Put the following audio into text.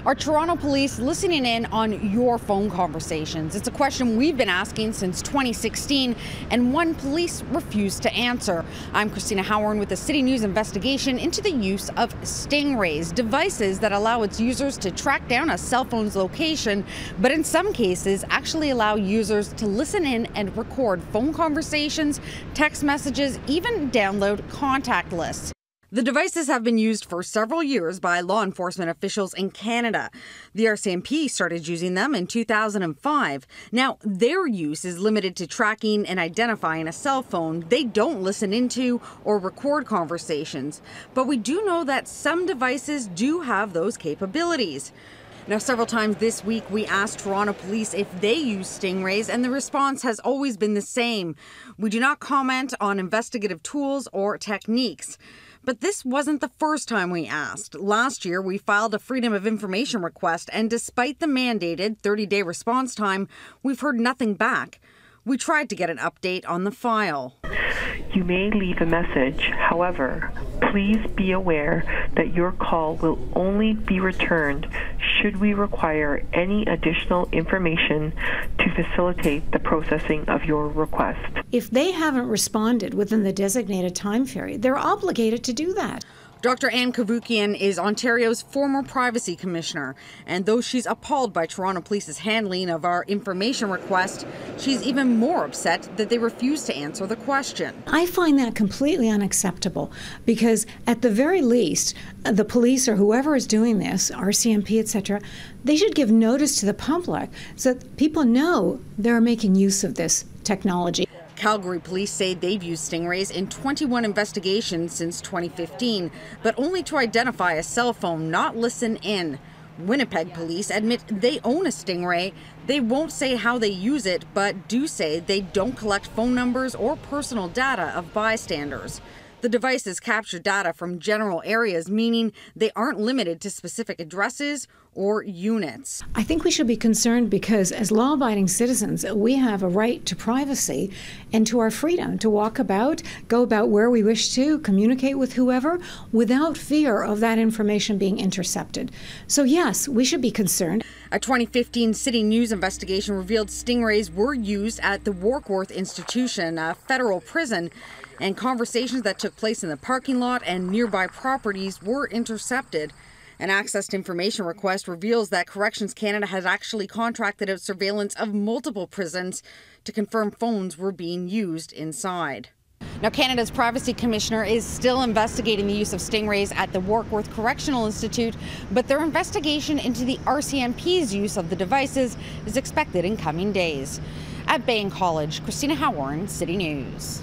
Are Toronto police listening in on your phone conversations? It's a question we've been asking since 2016, and one police refused to answer. I'm Cristina Howorun with the City News investigation into the use of stingrays, devices that allow its users to track down a cell phone's location, but in some cases actually allow users to listen in and record phone conversations, text messages, even download contact lists. The devices have been used for several years by law enforcement officials in Canada. The RCMP started using them in 2005. Now, their use is limited to tracking and identifying a cell phone. They don't listen into or record conversations. But we do know that some devices do have those capabilities. Now, several times this week, we asked Toronto police if they use stingrays, and the response has always been the same. We do not comment on investigative tools or techniques. But this wasn't the first time we asked. Last year, we filed a Freedom of Information request, and despite the mandated 30-day response time, we've heard nothing back. We tried to get an update on the file. You may leave a message. However, please be aware that your call will only be returned should we require any additional information to facilitate the processing of your request. If they haven't responded within the designated time period, they're obligated to do that. Dr. Anne Kavoukian is Ontario's former privacy commissioner, and though she's appalled by Toronto Police's handling of our information request, she's even more upset that they refuse to answer the question. I find that completely unacceptable because at the very least, the police or whoever is doing this, RCMP, etc., they should give notice to the public so that people know they're making use of this technology. Calgary police say they've used stingrays in 21 investigations since 2015, but only to identify a cell phone, not listen in. Winnipeg police admit they own a stingray. They won't say how they use it, but do say they don't collect phone numbers or personal data of bystanders. The devices capture data from general areas, meaning they aren't limited to specific addresses or units. I think we should be concerned because as law-abiding citizens, we have a right to privacy and to our freedom to walk about, go about where we wish to, communicate with whoever without fear of that information being intercepted. So yes, we should be concerned. A 2015 City News investigation revealed stingrays were used at the Warkworth Institution, a federal prison, and conversations that took place in the parking lot and nearby properties were intercepted. An Access to Information request reveals that Corrections Canada has actually contracted out surveillance of multiple prisons to confirm phones were being used inside. Now, Canada's Privacy Commissioner is still investigating the use of stingrays at the Warkworth Correctional Institute, but their investigation into the RCMP's use of the devices is expected in coming days. At Bain College, Cristina Howorun, City News.